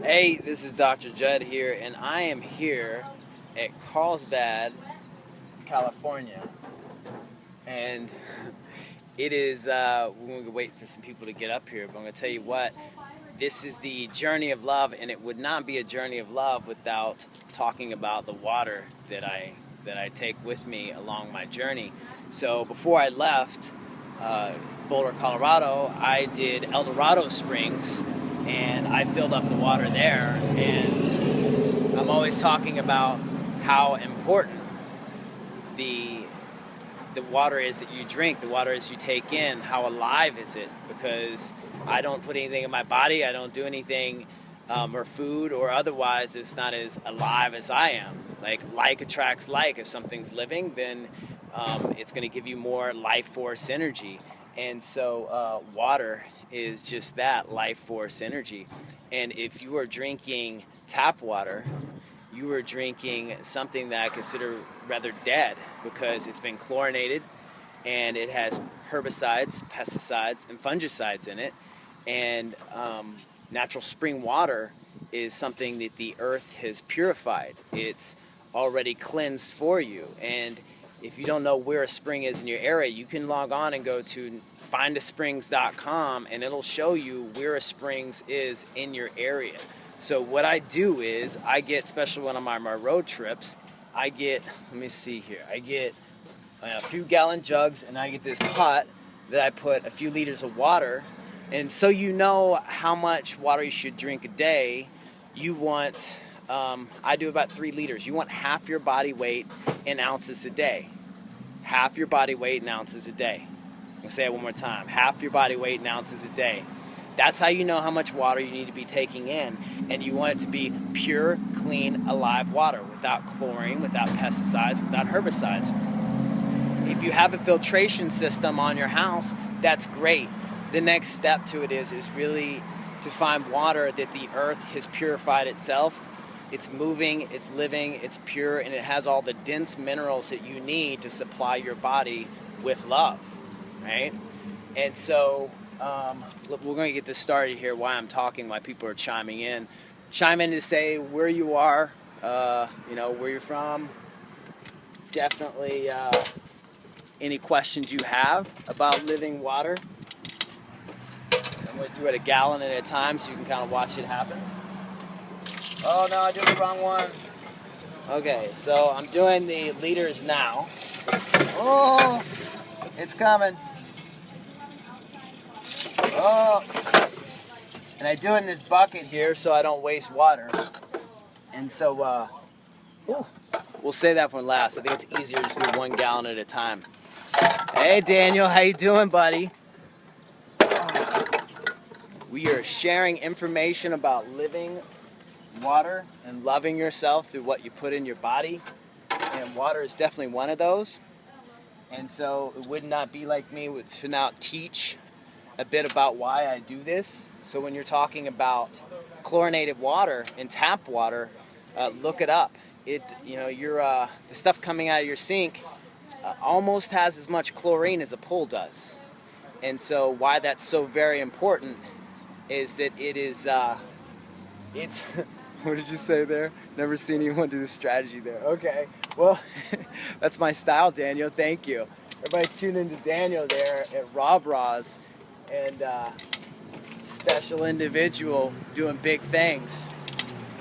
Hey, this is Dr. Judd here, and I am here at Carlsbad, California. And it is, we're going to wait for some people to get up here, but I'm going to tell you what, this is the journey of love, and it would not be a journey of love without talking about the water that I take with me along my journey. So before I left Boulder, Colorado, I did El Dorado Springs, and I filled up the water there. And I'm always talking about how important the the water is that you drink, the water is you take in. How alive is it? Because I don't put anything in my body, I don't do anything or food or otherwise, it's not as alive as I am. Like attracts like. If something's living, then it's going to give you more life force energy. And so water is just that, life force energy. And if you are drinking tap water, you are drinking something that I consider rather dead, because it's been chlorinated and it has herbicides, pesticides, and fungicides in it. And natural spring water is something that the earth has purified. It's already cleansed for you. And if you don't know where a spring is in your area, you can log on and go to findasprings.com, and it'll show you where a springs is in your area. So what I do is I get, especially when I'm on my road trips, I get, let me see here, I get a few gallon jugs, and I get this pot that I put a few liters of water. And so you know how much water you should drink a day. You want, I do about 3 liters. You want half your body weight in ounces a day. Half your body weight in ounces a day. I'm going to say it one more time. Half your body weight in ounces a day. That's how you know how much water you need to be taking in. And you want it to be pure, clean, alive water, without chlorine, without pesticides, without herbicides. If you have a filtration system on your house, that's great. The next step to it is really to find water that the earth has purified itself. It's moving, it's living, it's pure, and it has all the dense minerals that you need to supply your body with love, right? And so we're going to get this started here, why I'm talking, why people are chiming in. Chime in to say where you are, where you're from. Definitely any questions you have about living water. I'm going to do it a gallon at a time so you can kind of watch it happen. Oh no, I did the wrong one. Okay, so I'm doing the liters now. Oh, it's coming. Oh, and I do it in this bucket here so I don't waste water. And so we'll say that for last. I think it's easier to do 1 gallon at a time. Hey Daniel, how you doing, buddy? We are sharing information about living water and loving yourself through what you put in your body. And water is definitely one of those. And so it would not be like me to now teach a bit about why I do this. So when you're talking about chlorinated water and tap water, look it up. The stuff coming out of your sink almost has as much chlorine as a pool does. And so why that's so very important is that it is, it's, what did you say there? Never seen anyone do the strategy there. Okay, well, that's my style, Daniel, thank you. Everybody tune into Daniel there at Rob Ross, and special individual doing big things.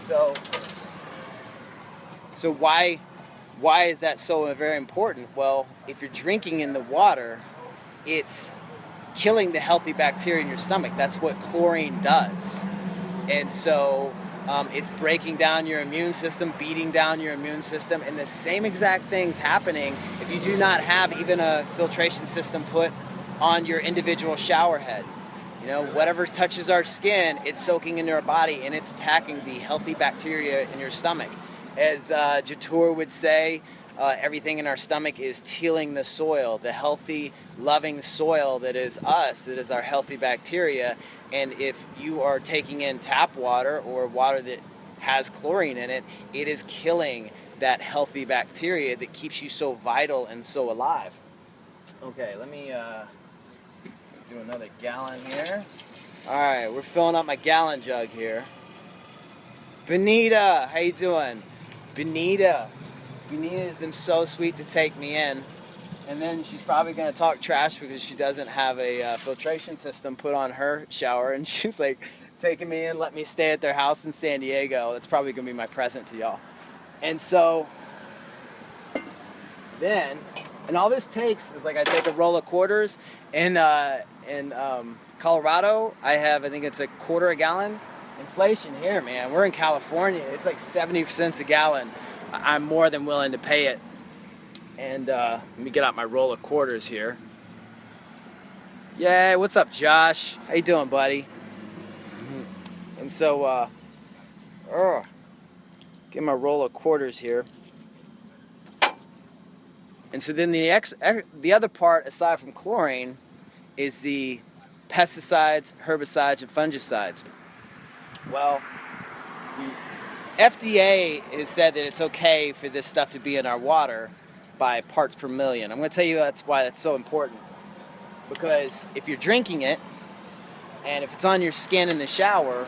So why is that so very important? Well, if you're drinking in the water, it's killing the healthy bacteria in your stomach. That's what chlorine does. And so it's breaking down your immune system, beating down your immune system, and the same exact thing's happening if you do not have even a filtration system put on your individual shower head. You know, whatever touches our skin, it's soaking into our body, and it's attacking the healthy bacteria in your stomach. As Jatur would say, everything in our stomach is tilling the soil, the healthy, loving soil that is us, that is our healthy bacteria. And if you are taking in tap water or water that has chlorine in it, it is killing that healthy bacteria that keeps you so vital and so alive. Okay, let me do another gallon here. All right, we're filling up my gallon jug here. Benita, how you doing? Benita has been so sweet to take me in. And then she's probably going to talk trash because she doesn't have a filtration system put on her shower. And she's like taking me in, let me stay at their house in San Diego. That's probably going to be my present to y'all. And so then, and all this takes is like I take a roll of quarters. In Colorado, I think it's a quarter a gallon. Inflation here, man. We're in California. It's like 70 cents a gallon. I'm more than willing to pay it. And let me get out my roll of quarters here. Yeah, what's up, Josh? How you doing, buddy? And so, get my roll of quarters here. And so then the other part, aside from chlorine, is the pesticides, herbicides, and fungicides. Well, the FDA has said that it's okay for this stuff to be in our water by parts per million. I'm going to tell you that's why that's so important. Because if you're drinking it, and if it's on your skin in the shower,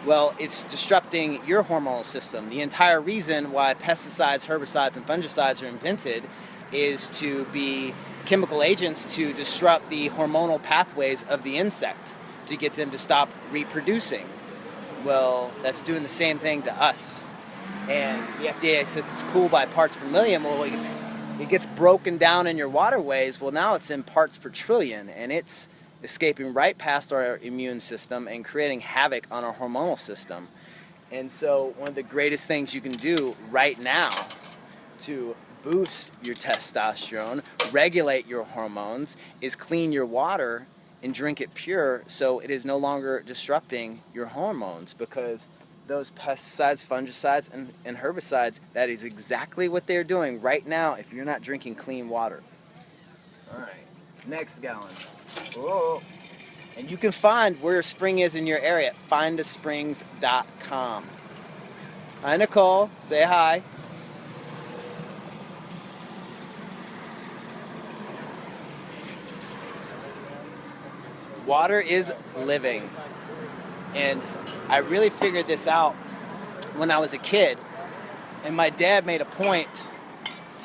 well, it's disrupting your hormonal system. The entire reason why pesticides, herbicides, and fungicides are invented is to be chemical agents to disrupt the hormonal pathways of the insect to get them to stop reproducing. Well, that's doing the same thing to us. And the FDA says it's cool by parts per million. Well, it gets broken down in your waterways. Well, now it's in parts per trillion, and it's escaping right past our immune system and creating havoc on our hormonal system. And so one of the greatest things you can do right now to boost your testosterone, regulate your hormones, is clean your water and drink it pure so it is no longer disrupting your hormones, because those pesticides, fungicides, and herbicides, that is exactly what they're doing right now if you're not drinking clean water. All right, next gallon. Oh. And you can find where a spring is in your area at findasprings.com. Hi, Nicole. Say hi. Water is living. And I really figured this out when I was a kid. And my dad made a point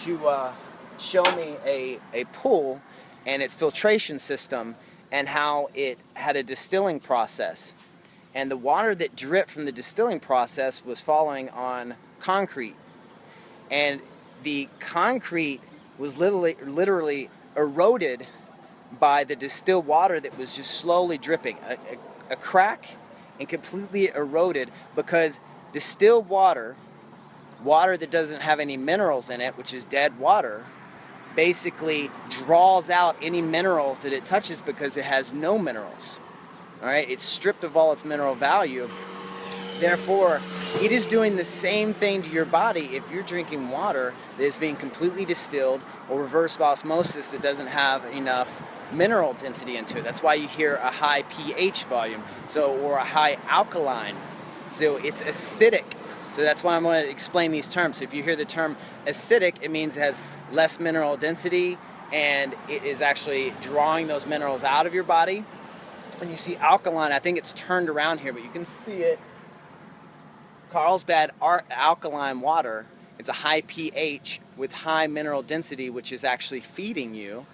to show me a pool and its filtration system and how it had a distilling process. And the water that dripped from the distilling process was falling on concrete. And the concrete was literally eroded by the distilled water that was just slowly dripping. A crack and completely eroded, because distilled water that doesn't have any minerals in it, which is dead water, basically draws out any minerals that it touches because it has no minerals. All right, it's stripped of all its mineral value. Therefore, it is doing the same thing to your body if you're drinking water that is being completely distilled or reverse osmosis that doesn't have enough mineral density into it. That's why you hear a high pH volume, or a high alkaline. So it's acidic. So that's why I'm going to explain these terms. So if you hear the term acidic, it means it has less mineral density and it is actually drawing those minerals out of your body. And you see alkaline, I think it's turned around here, but you can see it. Carlsbad alkaline water, it's a high pH with high mineral density, which is actually feeding you.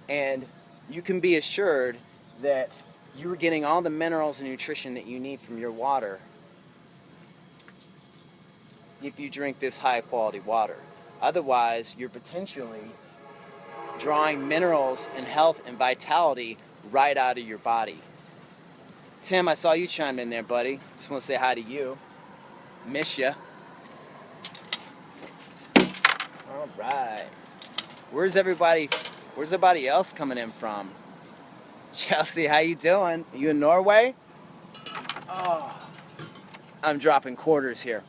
And you can be assured that you are getting all the minerals and nutrition that you need from your water if you drink this high quality water. Otherwise, you're potentially drawing minerals and health and vitality right out of your body. Tim, I saw you chime in there, buddy. Just want to say hi to you. Miss ya. All right. Where's everybody else coming in from? Chelsea, how you doing? Are you in Norway? Oh, I'm dropping quarters here.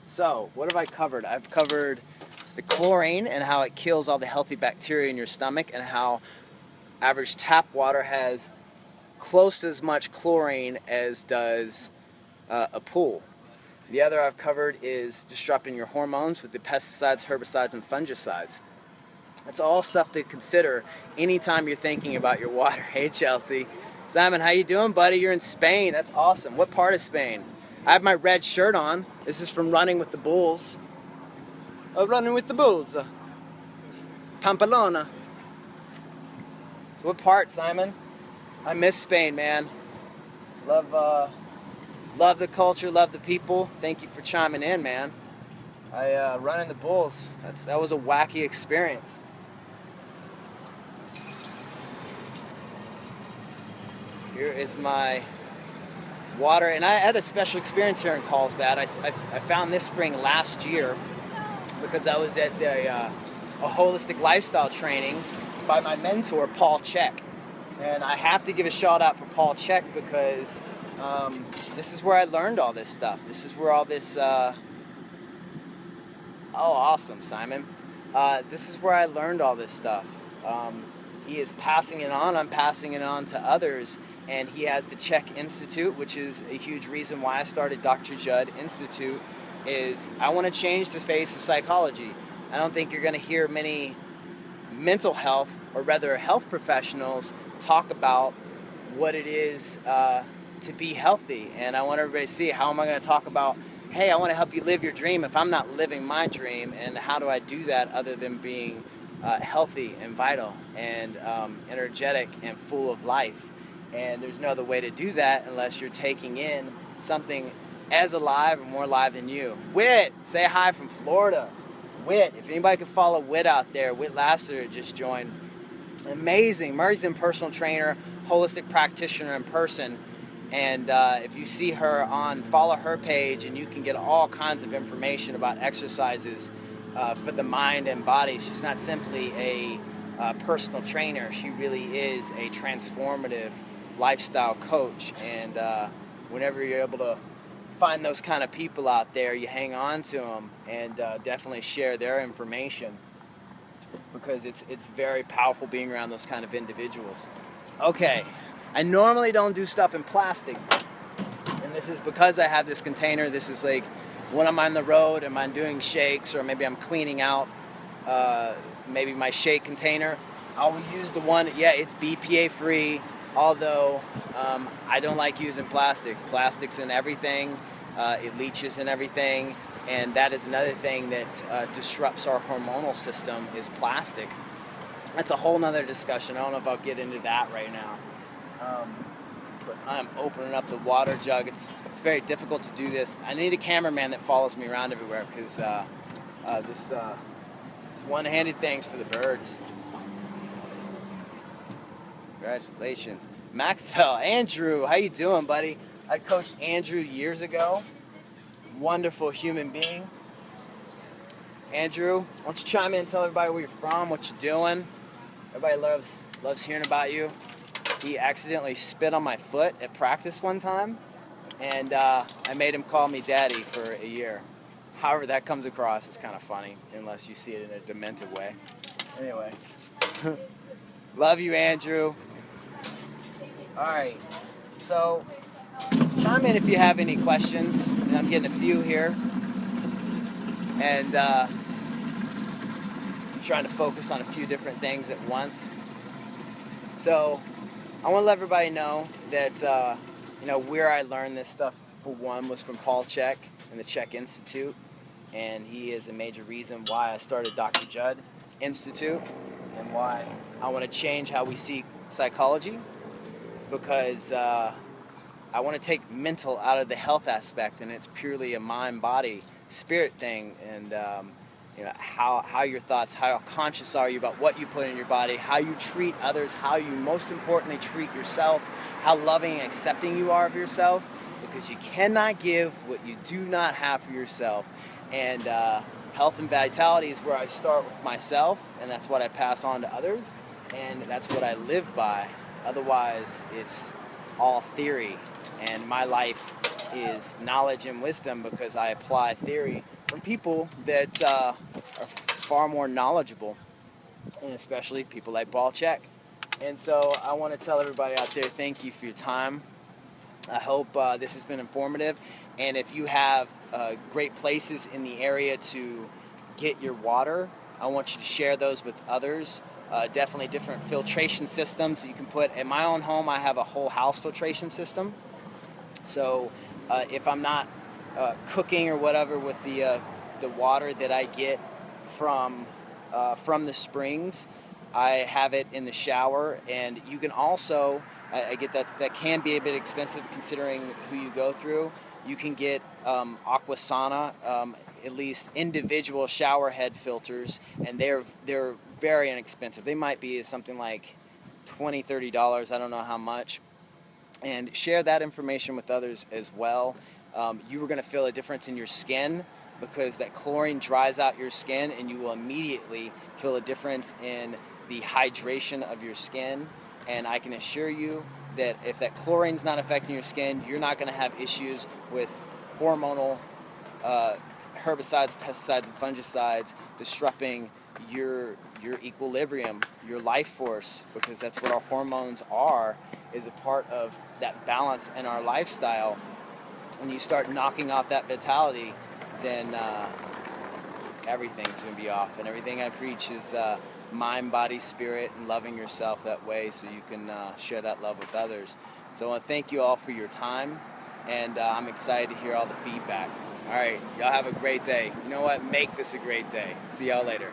So, what have I covered? I've covered the chlorine and how it kills all the healthy bacteria in your stomach, and how average tap water has close to as much chlorine as does a pool. The other I've covered is disrupting your hormones with the pesticides, herbicides, and fungicides. That's all stuff to consider anytime you're thinking about your water. Hey, Chelsea. Simon, how you doing, buddy? You're in Spain. That's awesome. What part of Spain? I have my red shirt on. This is from Running with the Bulls. Running with the Bulls. Pamplona. So what part, Simon? I miss Spain, man. Love the culture, love the people. Thank you for chiming in, man. Running the Bulls. That was a wacky experience. Here is my water, and I had a special experience here in Carlsbad. I found this spring last year because I was at a holistic lifestyle training by my mentor, Paul Chek. And I have to give a shout out for Paul Chek because this is where I learned all this stuff. This is where all this, oh, awesome, Simon. This is where I learned all this stuff. He is passing it on, I'm passing it on to others. And he has the Chek Institute, which is a huge reason why I started Dr. Judd Institute, is I want to change the face of psychology. I don't think you're going to hear many mental health, or rather health professionals, talk about what it is to be healthy. And I want everybody to see, how am I going to talk about, hey, I want to help you live your dream if I'm not living my dream, and how do I do that other than being healthy and vital and energetic and full of life. And there's no other way to do that unless you're taking in something as alive or more alive than you. Whit, say hi from Florida. Whit, if anybody can follow Whit out there, Whit Lassiter just joined. Amazing. Murray's a personal trainer, holistic practitioner in person. And if you see her follow her page, and you can get all kinds of information about exercises for the mind and body. She's not simply a personal trainer. She really is a transformative lifestyle coach, and whenever you're able to find those kind of people out there, you hang on to them and definitely share their information, because it's very powerful being around those kind of individuals. Okay, I normally don't do stuff in plastic, and this is because I have this container. This is like when I'm on the road and I'm doing shakes, or maybe I'm cleaning out maybe my shake container. I will use the one, yeah, it's BPA free. Although I don't like using plastic. Plastic's in everything. It leaches in everything. And that is another thing that disrupts our hormonal system, is plastic. That's a whole nother discussion. I don't know if I'll get into that right now. But I'm opening up the water jug. It's very difficult to do this. I need a cameraman that follows me around everywhere, because this one-handed thing's for the birds. Congratulations. Macfell, Andrew, how you doing, buddy? I coached Andrew years ago. Wonderful human being. Andrew, why don't you chime in and tell everybody where you're from, what you're doing. Everybody loves hearing about you. He accidentally spit on my foot at practice one time, and I made him call me daddy for a year. However that comes across is kind of funny, unless you see it in a demented way. Anyway. Love you, Andrew. Alright, so chime in if you have any questions. And I'm getting a few here. And I'm trying to focus on a few different things at once. So I want to let everybody know that where I learned this stuff, for one, was from Paul Chek and the Chek Institute. And he is a major reason why I started Dr. Judd Institute, and why I want to change how we see psychology, because I want to take mental out of the health aspect, and it's purely a mind, body, spirit thing. And how your thoughts, how conscious are you about what you put in your body, how you treat others, how you most importantly treat yourself, how loving and accepting you are of yourself, because you cannot give what you do not have for yourself. And health and vitality is where I start with myself, and that's what I pass on to others, and that's what I live by. Otherwise, it's all theory, and my life is knowledge and wisdom, because I apply theory from people that are far more knowledgeable, and especially people like Paul Chek. And so I want to tell everybody out there, thank you for your time. I hope this has been informative. And if you have great places in the area to get your water, I want you to share those with others. Definitely different filtration systems you can put. At my own home, I have a whole house filtration system. So if I'm not cooking or whatever with the water that I get from the springs, I have it in the shower. And you can also, I get that can be a bit expensive considering who you go through. You can get Aquasana, at least individual shower head filters, and they're very inexpensive. They might be something like $20-$30, I don't know how much. And share that information with others as well. You are going to feel a difference in your skin because that chlorine dries out your skin, and you will immediately feel a difference in the hydration of your skin. And I can assure you that if that chlorine's not affecting your skin, you're not going to have issues with hormonal herbicides, pesticides, and fungicides disrupting your equilibrium, your life force, because that's what our hormones are, is a part of that balance in our lifestyle. When you start knocking off that vitality, then everything's going to be off. And everything I preach is mind, body, spirit, and loving yourself that way so you can share that love with others. So I want to thank you all for your time, and I'm excited to hear all the feedback. All right, y'all have a great day. You know what? Make this a great day. See y'all later.